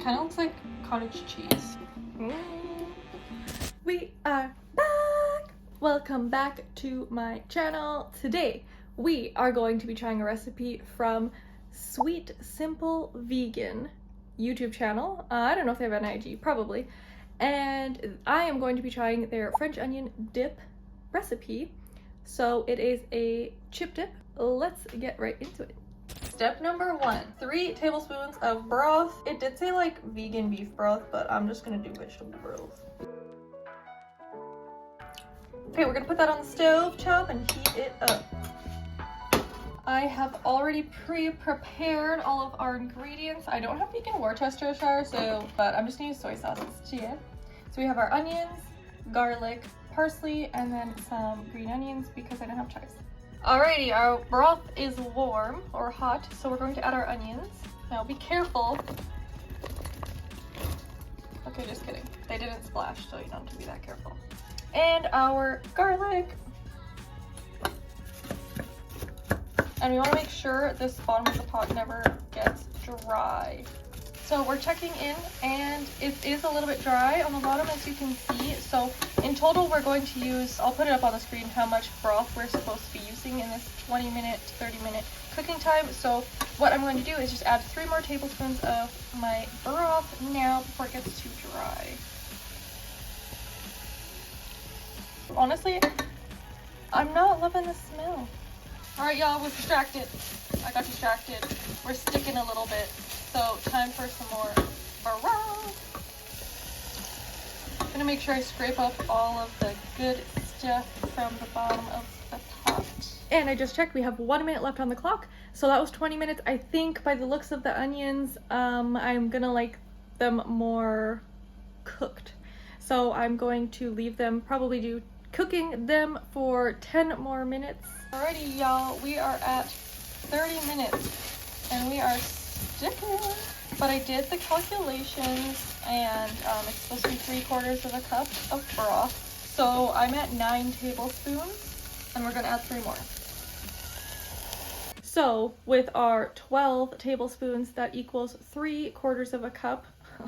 Kind of looks like cottage cheese. We are back! Welcome back to my channel. Today we are going to be trying a recipe from Sweet Simple Vegan YouTube channel. I don't know if they have an IG, probably. And I am going to be trying their French onion dip recipe. So it is a chip dip. Let's get right into it. Step number 1, 3 tablespoons of broth. It did say like vegan beef broth, but I'm just gonna do vegetable broth. Okay, we're gonna put that on the stove top and heat it up. I have already pre-prepared all of our ingredients. I don't have vegan Worcestershire, but I'm just gonna use soy sauce instead. So we have our onions, garlic, parsley, and then some green onions because I don't have chives. Alrighty, our broth is warm or hot, so we're going to add our onions. Now be careful. Okay, just kidding. They didn't splash, so you don't have to be that careful. And our garlic. And we want to make sure this bottom of the pot never gets dry. So we're checking in, and it is a little bit dry on the bottom, as you can see. So in total, we're going to use, I'll put it up on the screen, how much broth we're supposed to be using in this 20-minute to 30-minute cooking time. So what I'm going to do is just add 3 more tablespoons of my broth now before it gets too dry. Honestly, I'm not loving the smell. All right, y'all, we're distracted. I got distracted. We're sticking a little bit. So time for some more broth. I'm gonna make sure I scrape up all of the good stuff from the bottom of the pot. And I just checked, we have 1 minute left on the clock. So that was 20 minutes. I think by the looks of the onions, I'm gonna like them more cooked. So I'm going to leave them, probably cooking them for 10 more minutes. Alrighty, y'all, we are at 30 minutes and we are sticking. But I did the calculations, and it's supposed to be 3/4 of a cup of broth. So I'm at 9 tablespoons, and we're gonna add 3 more. So with our 12 tablespoons, that equals 3/4 of a cup.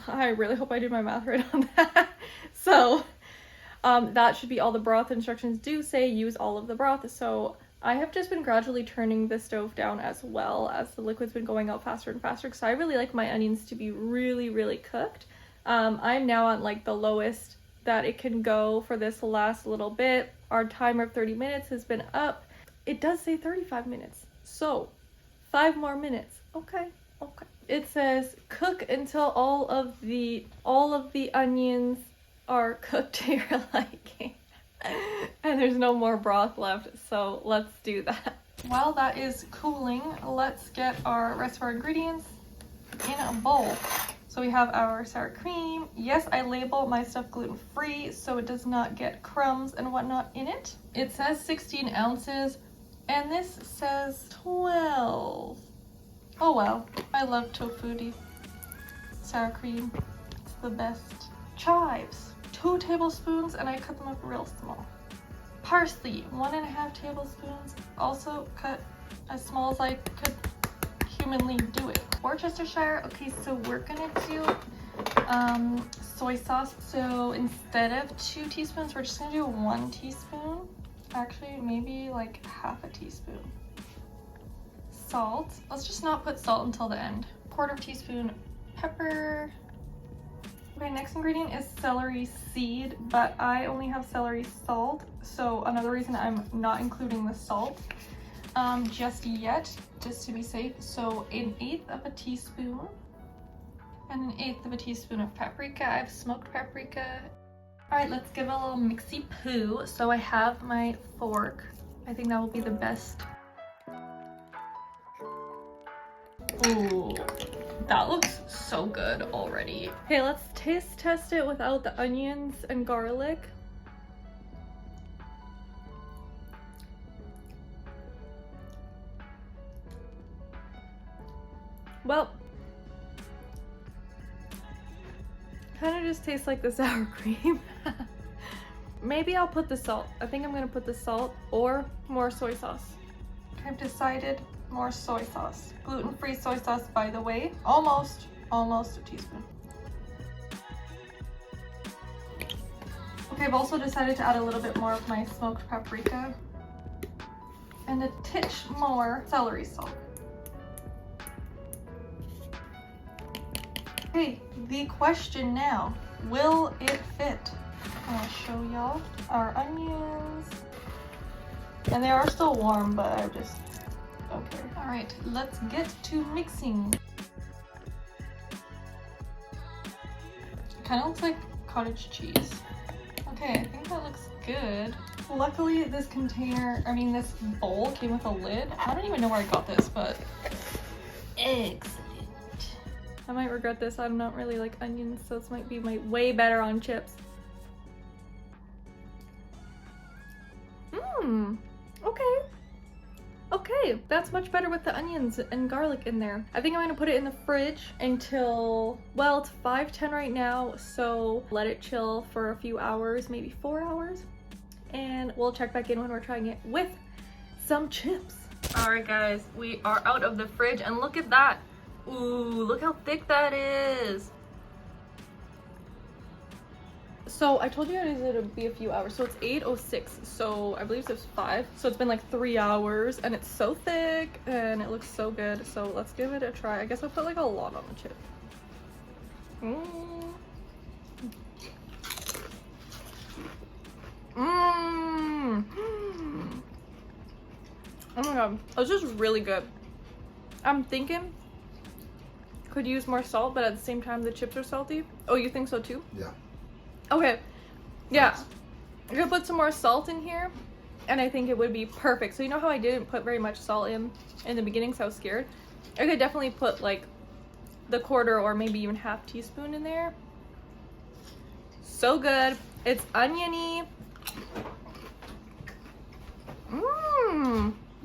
I really hope I did my math right on that. So that should be all the broth. Instructions do say use all of the broth. So I have just been gradually turning the stove down as well as the liquid's been going out faster and faster, because I really like my onions to be really, really cooked. I'm now on like the lowest that it can go for this last little bit. Our timer of 30 minutes has been up. It does say 35 minutes, so 5 more minutes. Okay. It says cook until all of the onions are cooked to your liking. And there's no more broth left, so let's do that. While that is cooling, let's get our rest of our ingredients in a bowl. So we have our sour cream. Yes, I label my stuff gluten-free so it does not get crumbs and whatnot in it. It says 16 ounces, and this says 12. Oh well, I love tofu sour cream. It's the best. Chives. 2 tablespoons, and I cut them up real small. Parsley, 1.5 tablespoons, also cut as small as I could humanly do it. Worcestershire, okay, so we're gonna do soy sauce. So instead of 2 teaspoons, we're just gonna do 1 teaspoon. Actually, maybe like half a teaspoon. Salt, let's just not put salt until the end. 1/4 teaspoon pepper. Okay, next ingredient is celery seed, but I only have celery salt, so another reason I'm not including the salt just yet, just to be safe. So 1/8 of a teaspoon and 1/8 of a teaspoon of paprika. I have smoked paprika. All right, let's give it a little mixy poo. So I have my fork. I think that will be the best. Ooh. That looks so good already. Okay, let's taste test it without the onions and garlic. Well, kind of just tastes like the sour cream. Maybe I'll put the salt. I think I'm gonna put the salt or more soy sauce. I've decided more soy sauce. Gluten-free soy sauce, by the way. Almost a teaspoon. Okay, I've also decided to add a little bit more of my smoked paprika and a titch more celery salt. Okay, the question now, will it fit? I'm gonna show y'all our onions. And they are still warm, but I just, okay. All right, let's get to mixing. Kind of looks like cottage cheese. Okay, I think that looks good. Luckily, this container, this bowl came with a lid. I don't even know where I got this, but excellent. I might regret this. I don't really like onions, so this might be way better on chips. Okay. Okay, that's much better with the onions and garlic in there. I think I'm gonna put it in the fridge until, well, it's 5:10 right now, so let it chill for a few hours, maybe 4 hours, and we'll check back in when we're trying it with some chips. All right, guys, we are out of the fridge, and look at that. Ooh, look how thick that is. So I told you guys it would be a few hours. So it's 8:06. So I believe it's 5. So it's been like 3 hours, and it's so thick and it looks so good. So let's give it a try. I guess I'll put like a lot on the chip. Oh my god, this is really good. I'm thinking could use more salt, but at the same time the chips are salty. Oh, you think so too? Yeah. Okay, yeah, I'm gonna put some more salt in here, and I think it would be perfect. So you know how I didn't put very much salt in the beginning, so I was scared? I could definitely put like the 1/4 or maybe even 1/2 teaspoon in there. So good. It's oniony.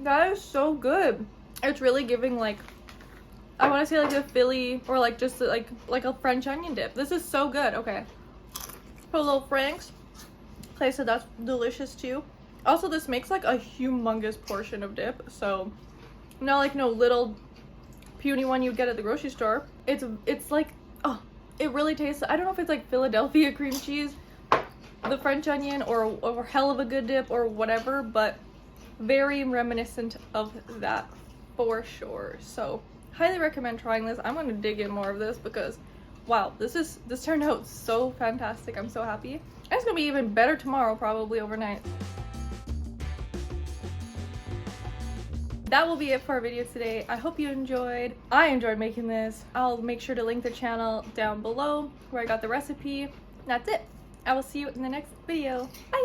That is so good. It's really giving like, I want to say like a Philly or like just like a French onion dip. This is so good. Okay. Put a little Frank's. Okay, so that's delicious too. Also, this makes like a humongous portion of dip, so not like no little puny one you'd get at the grocery store. It's like, oh, it really tastes, I don't know if it's like Philadelphia cream cheese, the French onion, or hell of a good dip or whatever, but very reminiscent of that for sure. So highly recommend trying this. I'm gonna dig in more of this because wow, this turned out so fantastic. I'm so happy. And it's gonna be even better tomorrow, probably overnight. That will be it for our video today. I hope you enjoyed. I enjoyed making this. I'll make sure to link the channel down below where I got the recipe. That's it. I will see you in the next video. Bye!